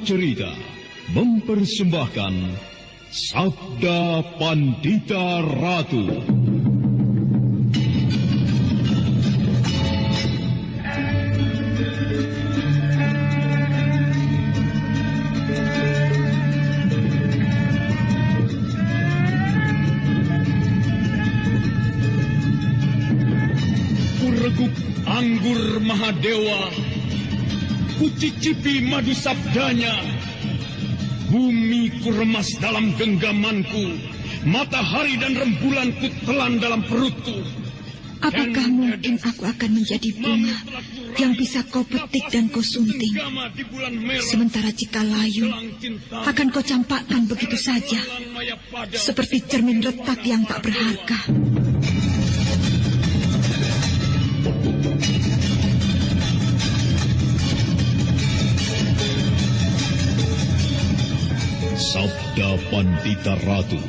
Cerita mempersembahkan Sabda Pandita Ratu. Kureguk anggur Mahadewa, kucicipi madu sabdanya. Bumi kuremas dalam genggamanku, matahari dan rembulan kutelan dalam perutku. Apakah mungkin aku akan menjadi bunga yang bisa kau petik dan kau sunting? Sementara jika layu, akan kau campakkan begitu saja, seperti cermin retak yang tak berharga. Sabda Pandita Ratu,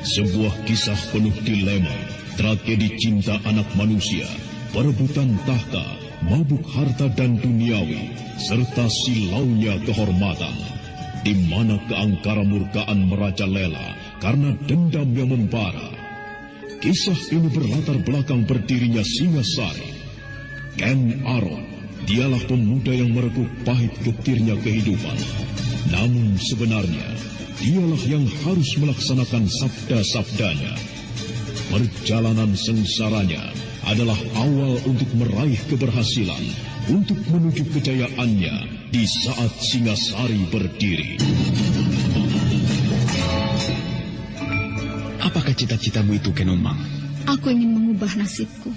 sebuah kisah penuh dilema, tragedi cinta anak manusia, perebutan tahta, mabuk harta dan duniawi, serta silaunya kehormatan, di mana keangkara murkaan merajalela karena dendam yang membara. Kisah ini berlatar belakang berdirinya Singasari. Ken Aron, dialah pemuda yang merekuk pahit getirnya kehidupan. Namun sebenarnya, dialah yang harus melaksanakan sabda-sabdanya. Perjalanan sengsaranya adalah awal untuk meraih keberhasilan, untuk menuju kejayaannya di saat Singasari berdiri. Apakah cita-citamu itu, Kenomang? Aku ingin mengubah nasibku.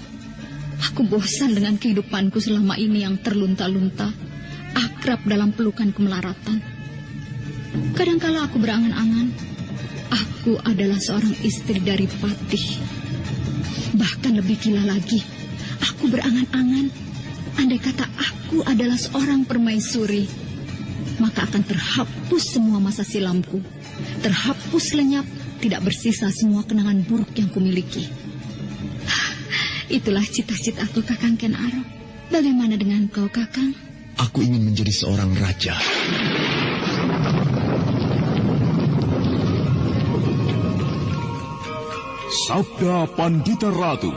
Aku bosan dengan kehidupanku selama ini yang terlunta-lunta, akrab dalam pelukan kemelaratan. Kadangkala aku berangan-angan, aku adalah seorang istri dari Patih. Bahkan lebih gila lagi, aku berangan-angan, andai kata aku adalah seorang permaisuri, maka akan terhapus semua masa silamku, terhapus lenyap, tidak bersisa semua kenangan buruk yang kumiliki. Itulah cita-citaku, Kakang Ken Arok. Bagaimana dengan kau, Kakang? Aku ingin menjadi seorang raja. Sabda Pandita Ratu.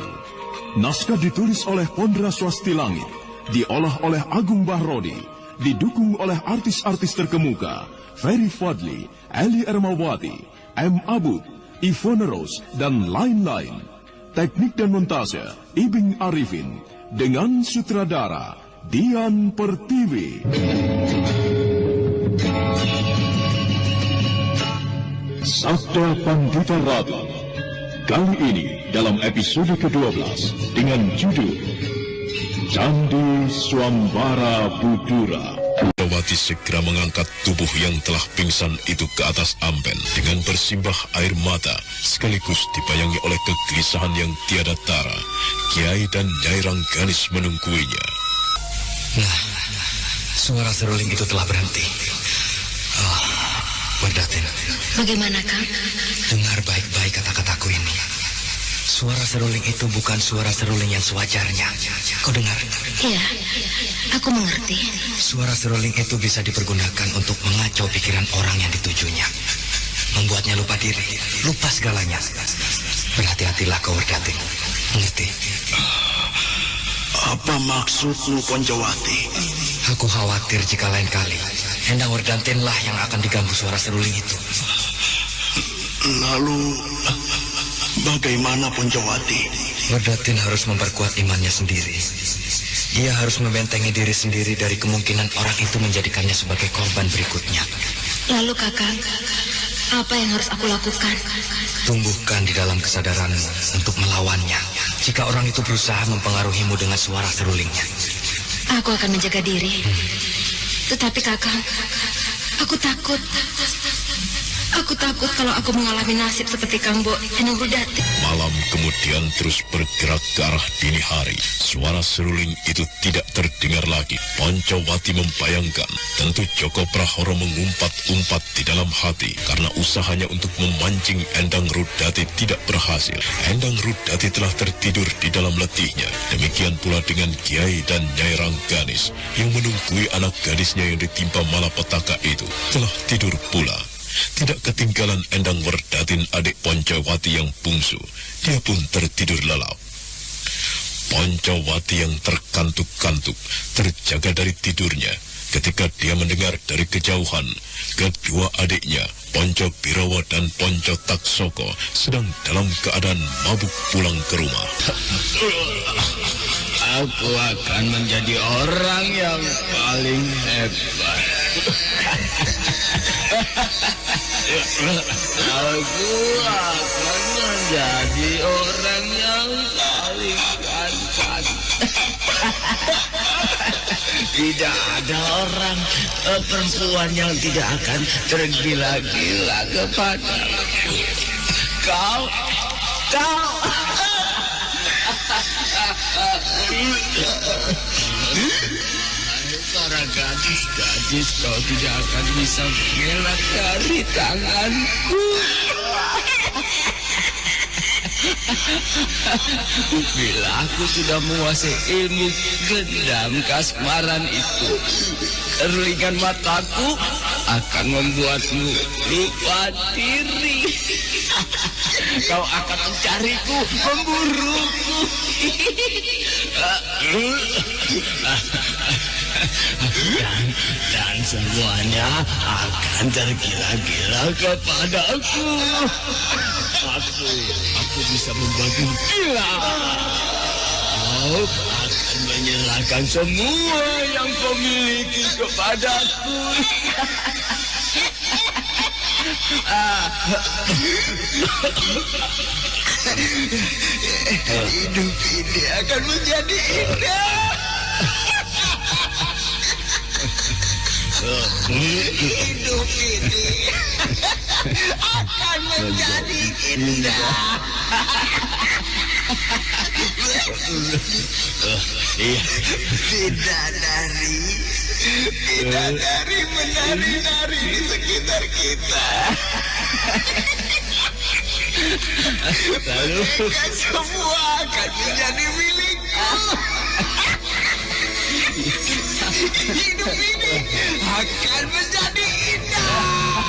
Naskah ditulis oleh Pondra Swasti Langit, diolah oleh Agung Bahrodi, didukung oleh artis-artis terkemuka Ferry Fadli, Eli Ermawati, M. Abud, Ivone Rose, dan lain-lain. Teknik dan montase Ibing Arifin, dengan sutradara Dian Pertiwi. Sabda Pandita Ratu. Kali ini dalam episode ke-12 dengan judul Candi Swambara Budura. Dawati segera mengangkat tubuh yang telah pingsan itu ke atas amben dengan bersimbah air mata, sekaligus dibayangi oleh kegelisahan yang tiada tara. Kiai dan Nyai Rengganis menungguinya. Nah, suara seruling itu telah berhenti. Oh, Werdatin. Bagaimana, Kang? Dengar baik-baik kata-kataku ini. Suara seruling itu bukan suara seruling yang sewajarnya. Kau dengar? Iya, aku mengerti. Suara seruling itu bisa dipergunakan untuk mengacau pikiran orang yang ditujunya. Membuatnya lupa diri, lupa segalanya. Berhati-hatilah kau, Werdatin. Mengerti? Apa maksudmu, Poncowati? Aku khawatir jika lain kali Endang Werdatinlah yang akan diganggu suara seruling itu. Lalu bagaimana, Poncowati? Werdatin harus memperkuat imannya sendiri. Dia harus membentengi diri sendiri dari kemungkinan orang itu menjadikannya sebagai korban berikutnya. Lalu, Kakang, apa yang harus aku lakukan? Tumbuhkan di dalam kesadaranmu untuk melawannya jika orang itu berusaha mempengaruhimu dengan suara serulingnya. Aku akan menjaga diri. Tetapi, Kakang, aku takut. Aku takut kalau aku mengalami nasib seperti Kang Bo Eneng Rudati. Malam kemudian terus bergerak ke arah dini hari. Suara seruling itu tidak terdengar lagi. Poncowati membayangkan tentu Joko Prahoro mengumpat-umpat di dalam hati karena usahanya untuk memancing Endang Rudati tidak berhasil. Endang Rudati telah tertidur di dalam letihnya. Demikian pula dengan Kiai dan Nyai Rangganis yang menunggui anak gadisnya yang ditimpa malapetaka itu telah tidur pula. Tidak ketinggalan Endang Werdatin, adik Poncowati yang bungsu. Dia pun tertidur lelap. Poncowati yang terkantuk-kantuk terjaga dari tidurnya ketika dia mendengar dari kejauhan kedua adiknya, Ponco Birawa dan Ponco Taksoko, sedang dalam keadaan mabuk pulang ke rumah. Aku akan menjadi orang yang paling hebat. Aku akan menjadi orang yang paling ganteng. Tidak ada orang perempuan yang tidak akan tergila-gila kepadaku. Kau para gadis-gadis, kau tidak akan bisa mengelak dari tanganku. Bila aku sudah menguasai ilmu gendam kasmaran itu, kerlingan mataku akan membuatmu lupa diri. Kau akan mencariku, memburuku. Dan semuanya akan tergila-gila kepadaku. Aku bisa membuatmu gila. Kau akan menyerahkan semua yang kau miliki kepadaku. Hidup ini akan menjadi indah. Hidup ini akan menjadi indah. Bidadari menari-nari di sekitar kita. Lalu semua akan menjadi milikku. Hidup ini akan menjadi indah.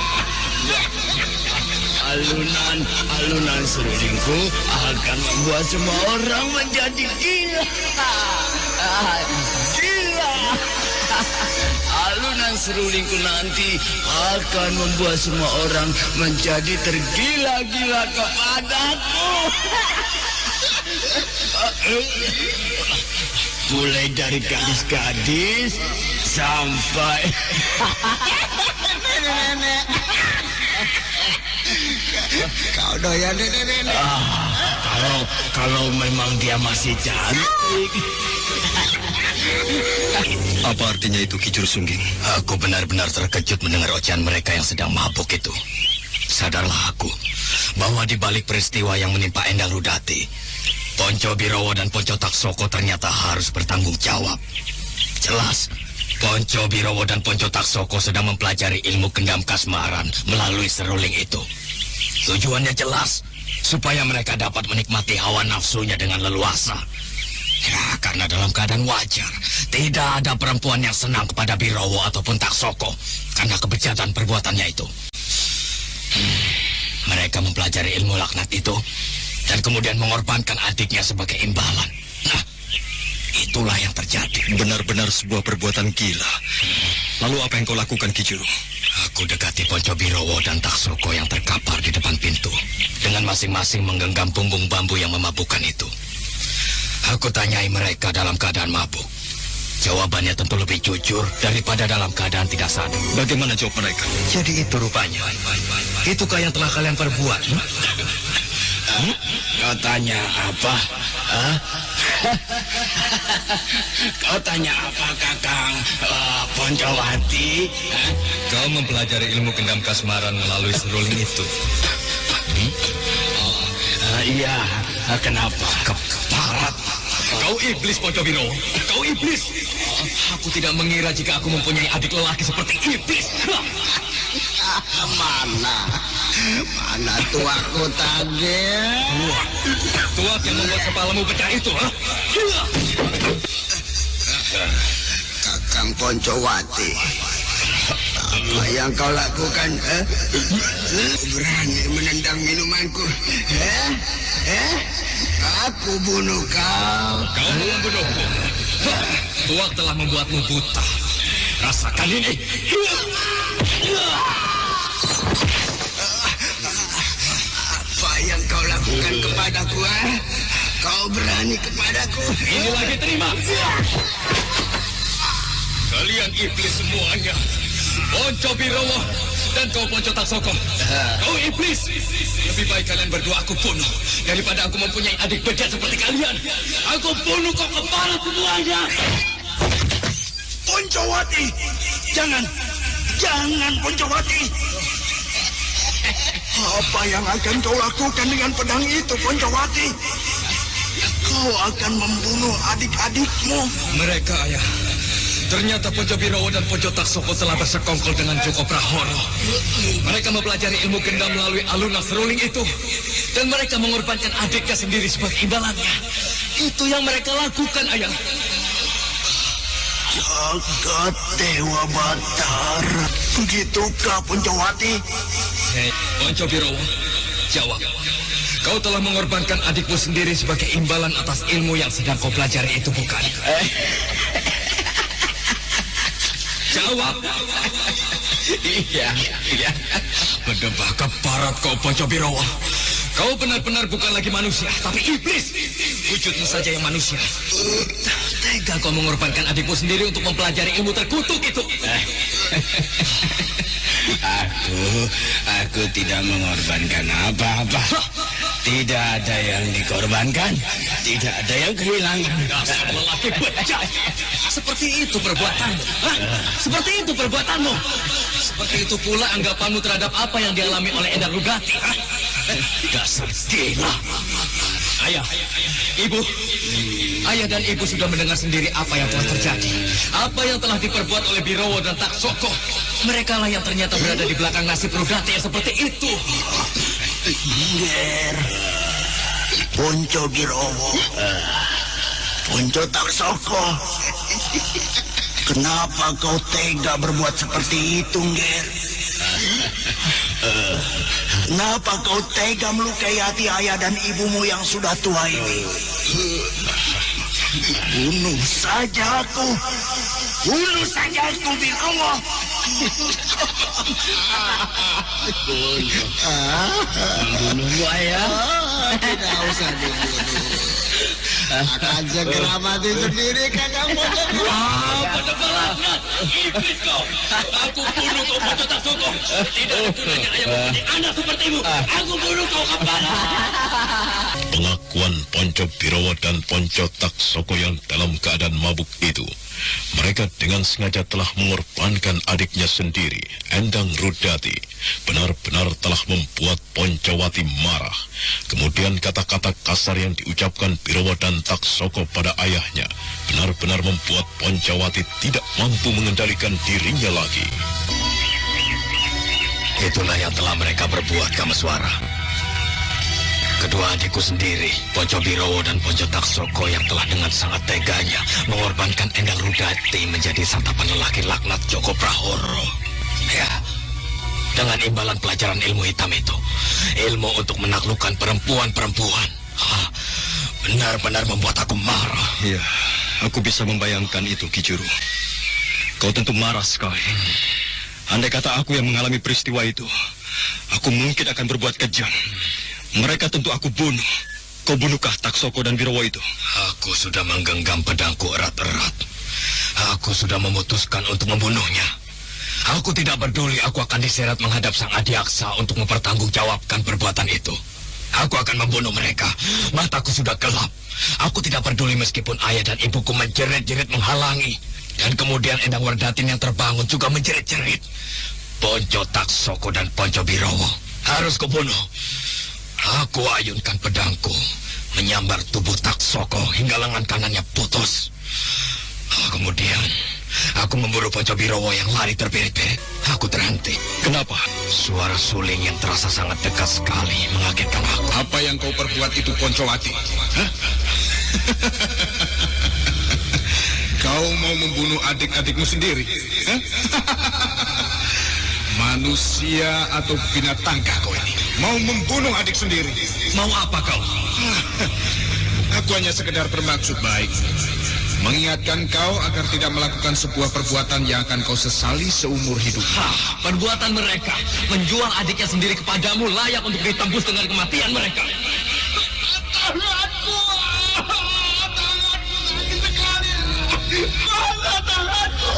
Alunan serulingku akan membuat semua orang menjadi gila. Gila. Alunan serulingku nanti akan membuat semua orang menjadi tergila-gila kepadaku. Mulai dari gadis-gadis sampai nenek-nenek. Kau doyan nenek-nenek? Kalau memang dia masih cantik. Apa artinya itu, Ki Jursungging? Aku benar-benar terkejut mendengar ocehan mereka yang sedang mabuk itu. Sadarlah aku bahwa di balik peristiwa yang menimpa Endang Rudati, Ponco Birawa dan Ponco Taksoko ternyata harus bertanggung jawab. Jelas, Ponco Birawa dan Ponco Taksoko sedang mempelajari ilmu gendam kasmaran melalui seruling itu. Tujuannya jelas, supaya mereka dapat menikmati hawa nafsunya dengan leluasa. Ya, karena dalam keadaan wajar, tidak ada perempuan yang senang kepada Birawa ataupun Taksoko karena kebejatan perbuatannya itu. Mereka mempelajari ilmu laknat itu dan kemudian mengorbankan adiknya sebagai imbalan. Nah, itulah yang terjadi. Benar-benar sebuah perbuatan gila. Lalu apa yang kau lakukan, Ki Juru? Aku dekati Ponco Birawa dan Taksoko yang terkapar di depan pintu dengan masing-masing menggenggam punggung bambu yang memabukkan itu. Aku tanyai mereka dalam keadaan mabuk. Jawabannya tentu lebih jujur daripada dalam keadaan tidak sadar. Bagaimana jawab mereka? Jadi itu rupanya. Itukah yang telah kalian perbuat? Kau tanya apa? Kau tanya apa, Kakang Poncowati? Kau mempelajari ilmu gendam kasmaran melalui seruling itu. Iya, kenapa? Keparat. Kau iblis, Poncobiro. Kau iblis. Aku tidak mengira jika aku mempunyai adik lelaki seperti iblis. Mana tuaku tadi? Tuak yang membuat kepalamu pecah itu, ha? Kakang Poncowati, apa yang kau lakukan? Berani menendang minumanku? Aku bunuh kau. Kau membunuhku. Tuak telah membuatmu buta. Rasakan ini. Apa yang kau lakukan kepadaku? Kau berani kepadaku? Ini lagi terima. Kalian iblis semuanya. Poncobirowo dan kau Ponco Taksoko. Kau iblis. Lebih baik kalian berdua aku bunuh daripada aku mempunyai adik bejat seperti kalian. Aku bunuh kau kepala semuanya. Poncowati, jangan Poncowati. Apa yang akan kau lakukan dengan pedang itu, Poncowati? Kau akan membunuh adik-adikmu. Mereka, ayah. Ternyata Poncobirowo dan Ponco Taksoko telah bersekongkol dengan Joko Prahoro. Mereka mempelajari ilmu gendam melalui alunan seruling itu. Dan mereka mengorbankan adiknya sendiri sebagai imbalannya. Itu yang mereka lakukan, ayah. Jagat Dewa Batara. Begitukah, Poncowati? Hei, Poncobirowo, jawab. Kau telah mengorbankan adikmu sendiri sebagai imbalan atas ilmu yang sedang kau pelajari itu, bukan? Jawab. Iya. Berdebah keparat kau, Poncobirowo. Kau benar-benar bukan lagi manusia, tapi iblis. Wujudmu saja yang manusia. Tega kau mengorbankan adikmu sendiri untuk mempelajari ilmu terkutuk itu. Aku tidak mengorbankan apa-apa. Tidak ada yang dikorbankan, tidak ada yang kehilangan. Dasar lelaki bejat. Seperti itu perbuatanmu. Seperti itu perbuatanmu. Seperti itu pula anggapanmu terhadap apa yang dialami oleh Endang Rudati. Dasar gila. Ayah, ibu. Ayah dan ibu sudah mendengar sendiri apa yang telah terjadi. Apa yang telah diperbuat oleh Birowo dan Taksoko. Mereka lah yang ternyata berada di belakang nasib Rudati yang seperti itu. Nger, Poncobirowo, Ponco Taksoko. Kenapa kau tega berbuat seperti itu, Nger? Kenapa kau tega melukai hati ayah dan ibumu yang sudah tua ini? Bunuh saja aku. Bunuh saja aku, Birowo. Membunuhmu, ayah? Tidak usah dibunuh. Akan segera mati sendiri, Kakang Poncobiro. Pada balaknya, iblis kau. Aku bunuh kau, Ponco Taksoko. Tidak ada gunanya ayah mempunyai anak sepertimu. Aku bunuh kau kepala. Pengakuan Poncobirowo dan Ponco Taksoko yang dalam keadaan mabuk itu, mereka dengan sengaja telah mengorbankan adiknya sendiri, Endang Rudati, benar-benar telah membuat Poncowati marah. Kemudian kata-kata kasar yang diucapkan Birowo dan Taksoko pada ayahnya benar-benar membuat Poncowati tidak mampu mengendalikan dirinya lagi. Itulah yang telah mereka berbuat, Kameswara. Kedua adikku sendiri, Poncobirowo dan Ponco Taksoko yang telah dengan sangat teganya mengorbankan Endang Rudati menjadi santapan lelaki laknat Joko Prahoro. Ya, dengan imbalan pelajaran ilmu hitam itu, ilmu untuk menaklukkan perempuan-perempuan. Benar-benar membuat aku marah. Iya, aku bisa membayangkan itu, Kijuru. Kau tentu marah sekali. Andai kata aku yang mengalami peristiwa itu, aku mungkin akan berbuat kejam. Mereka tentu aku bunuh. Kau bunuhkah Taksoko dan Birowo itu? Aku sudah menggenggam pedangku erat-erat. Aku sudah memutuskan untuk membunuhnya. Aku tidak peduli aku akan diseret menghadap Sang Adiaksa untuk mempertanggungjawabkan perbuatan itu. Aku akan membunuh mereka. Mataku sudah gelap. Aku tidak peduli meskipun ayah dan ibuku menjerit-jerit menghalangi. Dan kemudian Endang Werdatin yang terbangun juga menjerit-jerit. Ponco Taksoko dan Ponco Birowo harus kubunuh. Aku ayunkan pedangku, menyambar tubuh Taksoko hingga lengan kanannya putus. Kemudian aku memburu Ponco Birowo yang lari terbirit-birit. Aku terhenti. Kenapa? Suara suling yang terasa sangat dekat sekali mengagetkan aku. Apa yang kau perbuat itu, Poncowati? Hah? Kau mau membunuh adik-adikmu sendiri? Hah? Manusia atau binatangkah kau ini? Mau membunuh adik sendiri? Mau apa kau? Aku hanya sekedar bermaksud baik. Mengingatkan kau agar tidak melakukan sebuah perbuatan yang akan kau sesali seumur hidup. Perbuatan mereka menjual adiknya sendiri kepadamu layak untuk ditembus dengan kematian mereka. Tanganku! Sakit sekali! Mana tanganku?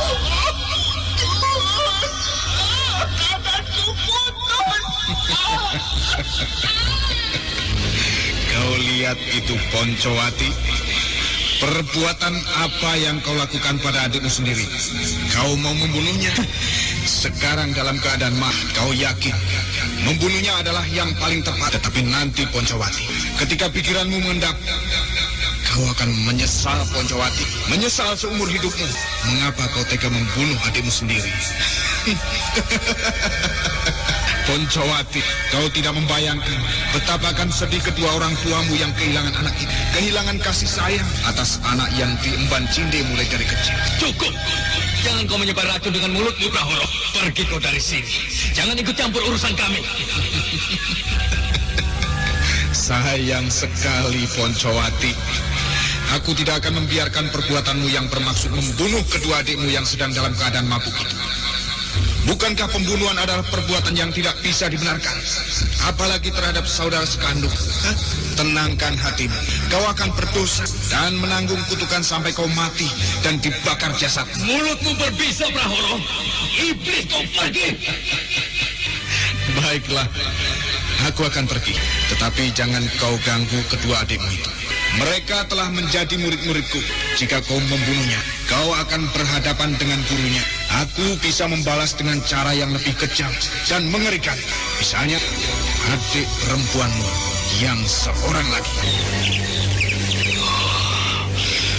Tanganku putus! Kau lihat itu, Poncowati? Perbuatan apa yang kau lakukan pada adikmu sendiri? Kau mau membunuhnya? Sekarang dalam keadaan kau yakin membunuhnya adalah yang paling tepat. Tetapi nanti, Poncowati, ketika pikiranmu mengendap, kau akan menyesal, Poncowati. Menyesal seumur hidupmu. Mengapa kau tega membunuh adikmu sendiri? Poncowati, kau tidak membayangkan betapa akan sedih kedua orang tuamu yang kehilangan anak itu. Kehilangan kasih sayang atas anak yang diemban cinde mulai dari kecil. Cukup! Jangan kau menyebar racun dengan mulutmu, Prahoro. Pergi kau dari sini. Jangan ikut campur urusan kami. Sayang sekali, Poncowati. Aku tidak akan membiarkan perbuatanmu yang bermaksud membunuh kedua adikmu yang sedang dalam keadaan mabuk itu. Bukankah pembunuhan adalah perbuatan yang tidak bisa dibenarkan? Apalagi terhadap saudara sekandung. Hah? Tenangkan hatimu. Kau akan berdosa dan menanggung kutukan sampai kau mati dan dibakar jasad. Mulutmu berbisa, Prahoro. Iblis, kau pergi. Baiklah, aku akan pergi. Tetapi jangan kau ganggu kedua adikmu itu. Mereka telah menjadi murid-muridku. Jika kau membunuhnya, kau akan berhadapan dengan gurunya. Aku bisa membalas dengan cara yang lebih kejam dan mengerikan. Misalnya, adik perempuanmu yang seorang lagi.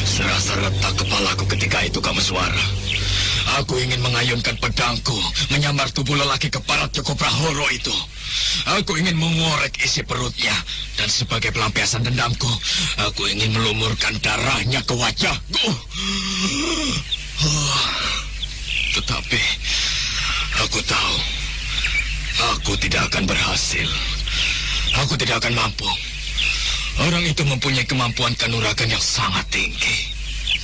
Serasa retak kepalaku ketika itu, Kameswara. Aku ingin mengayunkan pedangku, menyambar tubuh lelaki keparat Joko Prahoro itu. Aku ingin mengorek isi perutnya, dan sebagai pelampiasan dendamku, aku ingin melumurkan darahnya ke wajahku. Tetapi, aku tahu, aku tidak akan berhasil. Aku tidak akan mampu. Orang itu mempunyai kemampuan kanuragan yang sangat tinggi.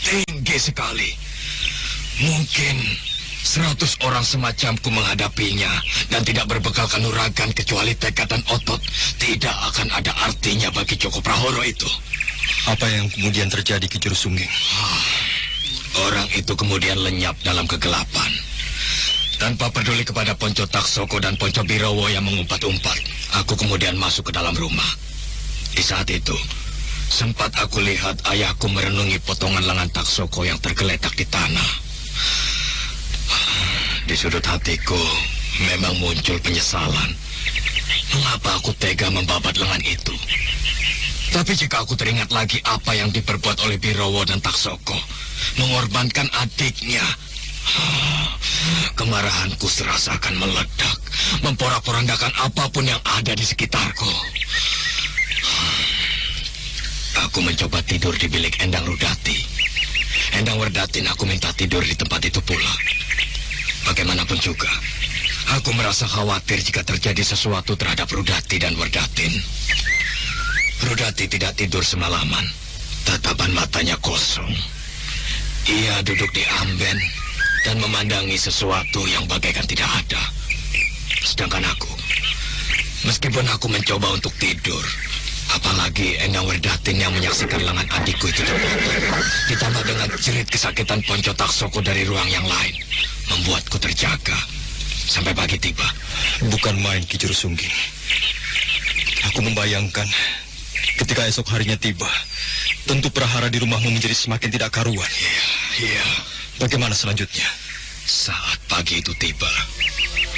Tinggi sekali. Mungkin 100 orang semacamku menghadapinya dan tidak berbekal kanuragan kecuali tekad dan otot. Tidak akan ada artinya bagi Joko Prahoro itu. Apa yang kemudian terjadi, Ki Juru Sungging? Orang itu kemudian lenyap dalam kegelapan. Tanpa peduli kepada Ponco Taksoko dan Ponco Birowo yang mengumpat-umpat, aku kemudian masuk ke dalam rumah. Di saat itu, sempat aku lihat ayahku merenungi potongan lengan Taksoko yang tergeletak di tanah. Di sudut hatiku memang muncul penyesalan. Mengapa aku tega membabat lengan itu? Tapi jika aku teringat lagi apa yang diperbuat oleh Birowo dan Taksoko, mengorbankan adiknya, kemarahanku serasa akan meledak, memporak-porandakan apapun yang ada di sekitarku. Aku mencoba tidur di bilik Endang Rudati. Endang Werdatin aku minta tidur di tempat itu pula. Bagaimanapun juga, aku merasa khawatir jika terjadi sesuatu terhadap Rudati dan Werdatin. Rudati tidak tidur semalaman. Tatapan matanya kosong. Ia duduk di amben dan memandangi sesuatu yang bagaikan tidak ada. Sedangkan aku, meskipun aku mencoba untuk tidur, apalagi Endang Werdatin yang menyaksikan lengan adikku itu terpotong, ditambah dengan jerit kesakitan Ponco Taksoko dari ruang yang lain, membuatku terjaga sampai pagi tiba. Bukan main, Ki Juru Sungging. Aku membayangkan ketika esok harinya tiba, tentu prahara di rumahmu menjadi semakin tidak karuan. Iya. Bagaimana selanjutnya? Saat pagi itu tiba,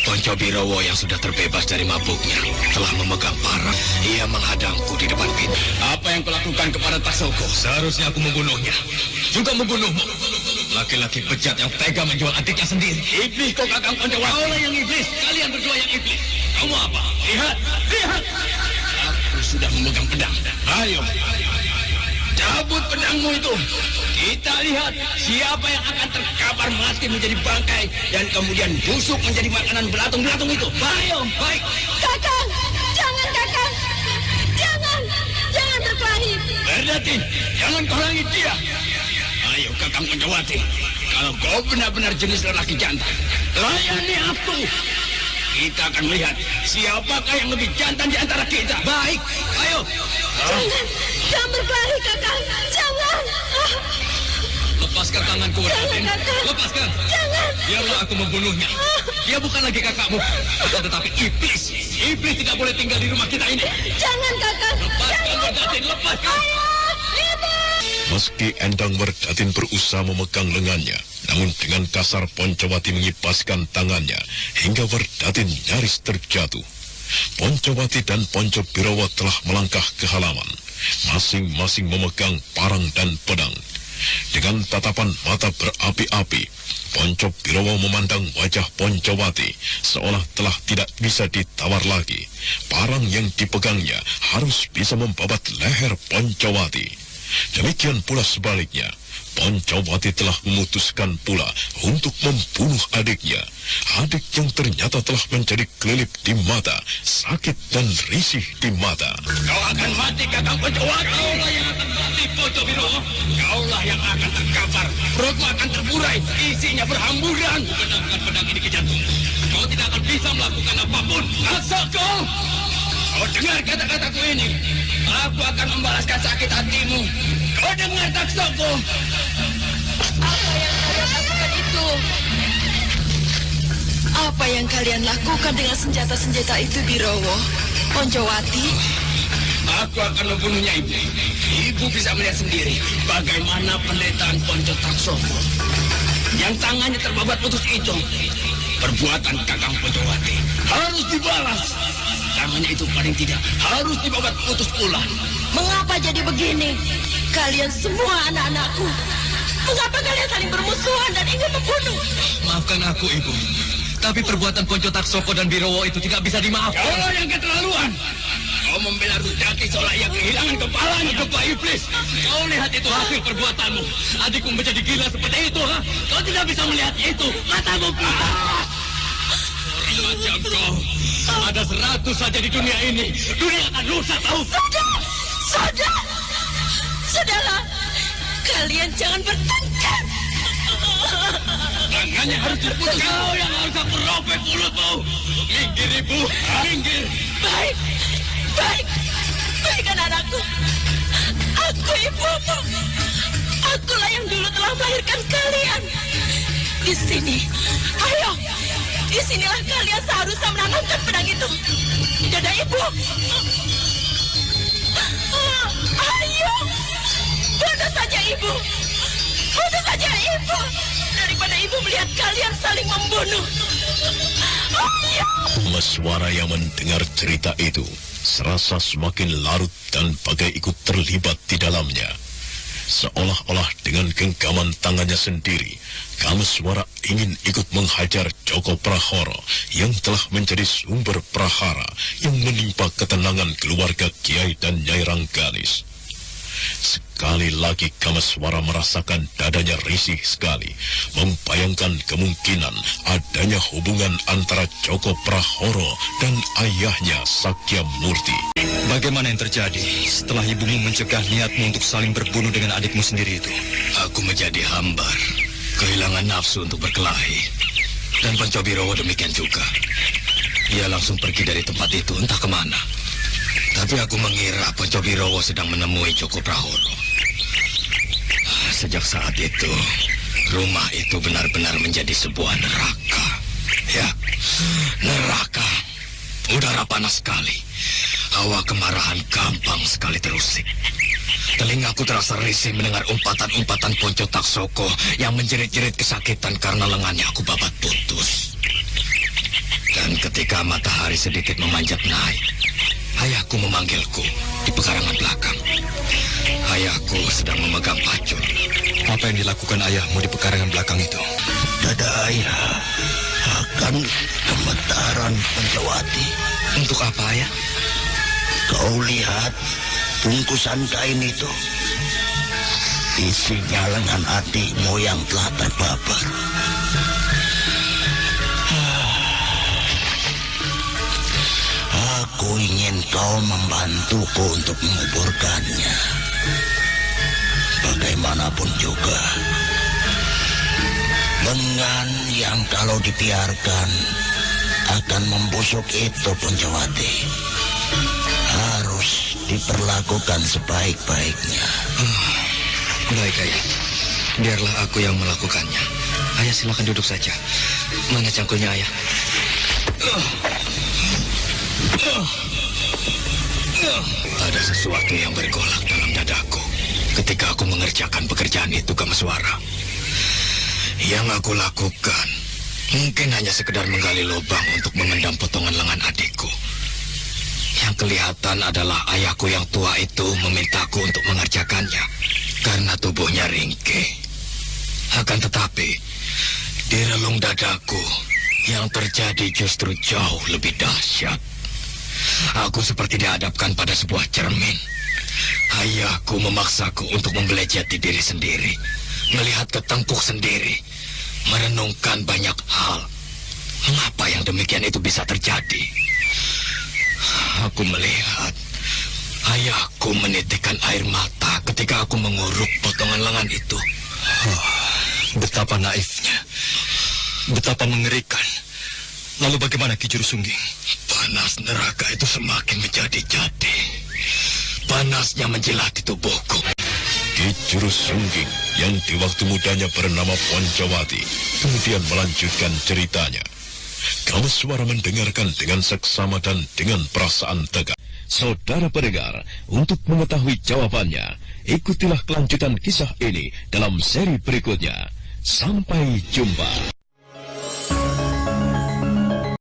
Ponco Birowo yang sudah terbebas dari mabuknya telah memegang parang. Ia menghadangku di depan pintu. Apa yang kau lakukan kepada Taksoko? Seharusnya aku membunuhnya, juga membunuhmu. Laki-laki bejat yang tega menjual adiknya sendiri. Iblis kau, Kakang Poncowati. Kaulah yang iblis, kalian berdua yang iblis. Kamu apa? Lihat, lihat. Aku sudah memegang pedang. Ayo, cabut pedangmu itu. Kita lihat siapa yang akan terkapar mati menjadi bangkai dan kemudian busuk menjadi makanan belatung-belatung itu. Ayo, baik. Kakang, jangan Kakang. Jangan berkelahi. Berdati, jangan kau halangi dia. Ayo, Kakang Poncowati. Kalau kau benar-benar jenis lelaki jantan, layani aku. Kita akan melihat siapakah yang lebih jantan di antara kita. Baik, ayo. Jangan berkelahi Kakang. Jangan. Lepaskan tanganku, Raden. Jangan, Kakang. Lepaskan. Jangan. Biarlah aku membunuhnya. Dia bukan lagi kakakmu, tetapi iblis. Iblis tidak boleh tinggal di rumah kita ini. Jangan Kakang. Lepaskan, Werdatin, lepaskan. Meski Endang Werdatin berusaha memegang lengannya, namun dengan kasar Poncowati mengipaskan tangannya hingga Werdatin nyaris terjatuh. Poncowati dan Ponco Birowo telah melangkah ke halaman, masing-masing memegang parang dan pedang. Dengan tatapan mata berapi-api, Ponco Birowo memandang wajah Poncowati seolah telah tidak bisa ditawar lagi. Parang yang dipegangnya harus bisa membabat leher Poncowati. Demikian pula sebaliknya, Poncowati telah memutuskan pula untuk membunuh adiknya. Adik yang ternyata telah menjadi kelilip di mata, sakit dan risih di mata. Kau akan mati, Kakang Poncowati. Kaulah yang akan mati, Ponco Birowo. Kaulah yang akan terkapar. Perutmu akan terburai, isinya berhamburan. Benamkan pedang ini ke jantung. Kau tidak akan bisa melakukan apapun. Taksoko! Kau dengar kata-kataku ini. Aku akan membalaskan sakit hatimu. Kau dengar, Taksoko? Apa yang kalian lakukan itu? Apa yang kalian lakukan dengan senjata-senjata itu, Birowo? Poncowati? Aku akan membunuhnya, Ibu. Ibu bisa melihat sendiri bagaimana penderitaan Ponco Taksoko. Yang tangannya terbabat putus itu. Perbuatan Kakang Poncowati harus dibalas. Tangannya itu paling tidak harus dibabat putus pula. Mengapa jadi begini? Kalian semua anak-anakku. Mengapa kalian saling bermusuhan dan ingin membunuh? Maafkan aku, Ibu. Tapi perbuatan Ponco Taksoko dan Birowo itu tidak bisa dimaafkan. Kau yang keterlaluan. Kau membela Rudati seolah ia kehilangan kepalanya. Kepala iblis. Kau lihat itu hasil perbuatanmu. Adikmu menjadi gila seperti itu, ha? Kau tidak bisa melihat itu. Matamu buta. Orang macam kau. Ada 100 saja di dunia ini. Dunia akan rusak, tahu? Sudahlah. Kalian jangan bertengkar. Tangannya harus diputus. Kau yang harus aku robek mulutmu. Minggir, Ibu. Minggir. Baik anak-anakku. Aku ibumu. Akulah yang dulu telah melahirkan kalian. Di sini, ayo. Disinilah kalian seharusnya menanamkan pedang itu di dada ibu. Ayo, bunuh saja ibu. Daripada ibu melihat kalian saling membunuh. Ayo. Meswara yang mendengar cerita itu serasa semakin larut dan bagai ikut terlibat di dalamnya. Seolah-olah dengan genggaman tangannya sendiri, Kameswara ingin ikut menghajar Joko Prahara yang telah menjadi sumber prahara yang menimpa ketenangan keluarga Kiai dan Nyai Rangganis. Sekali lagi Kameswara merasakan dadanya risih sekali, membayangkan kemungkinan adanya hubungan antara Joko Prahara dan ayahnya Sakya Murti. Bagaimana yang terjadi setelah ibumu mencegah niatmu untuk saling berbunuh dengan adikmu sendiri itu? Aku menjadi hambar, kehilangan nafsu untuk berkelahi. Dan Ponco Birowo demikian juga. Ia langsung pergi dari tempat itu entah kemana. Tapi aku mengira Ponco Birowo sedang menemui Joko Prahara. Sejak saat itu, rumah itu benar-benar menjadi sebuah neraka. Ya, neraka. Udara panas sekali. Hawa kemarahan gampang sekali terusik. Telingaku terasa risih mendengar umpatan-umpatan Ponco Taksoko yang menjerit-jerit kesakitan karena lengannya aku babat putus. Dan ketika matahari sedikit memanjat naik, ayahku memanggilku di pekarangan belakang. Ayahku sedang memegang pacul. Apa yang dilakukan ayahmu di pekarangan belakang itu? Dada ayah akan gemetaran Poncowati. Untuk apa, ayah? Kau lihat bungkusan kain itu. Isinya lengan adikmu yang telah terbabar. Aku ingin kau membantuku untuk menguburkannya. Bagaimanapun juga, lengan yang kalau dibiarkan akan membusuk itu, Poncowati, harus diperlakukan sebaik-baiknya. Baik, ayah. Biarlah aku yang melakukannya. Ayah, silakan duduk saja. Mana cangkulnya, ayah? Ada sesuatu yang bergolak dalam dadaku ketika aku mengerjakan pekerjaan itu, Kameswara. Yang aku lakukan mungkin hanya sekedar menggali lubang untuk memendam potongan lengan adikku. Yang kelihatan adalah ayahku yang tua itu memintaku untuk mengerjakannya karena tubuhnya ringkih. Akan tetapi, di relung dadaku yang terjadi justru jauh lebih dahsyat. Aku seperti dihadapkan pada sebuah cermin. Ayahku memaksaku untuk membelejeti diri sendiri, melihat ketengkuk sendiri, merenungkan banyak hal. Mengapa yang demikian itu bisa terjadi? Aku melihat ayahku menitikkan air mata ketika aku menguruk potongan lengan itu. Betapa naifnya, betapa mengerikan. Lalu bagaimana Ki Juru Sungging? Panas neraka itu semakin menjadi-jadi. Panasnya menjilat di tubuhku. Ki Juru Sungging yang di waktu mudanya bernama Poncowati kemudian melanjutkan ceritanya. Kameswara mendengarkan dengan seksama dan dengan perasaan tegar. Saudara pendengar, untuk mengetahui jawabannya, ikutilah kelanjutan kisah ini dalam seri berikutnya. Sampai jumpa.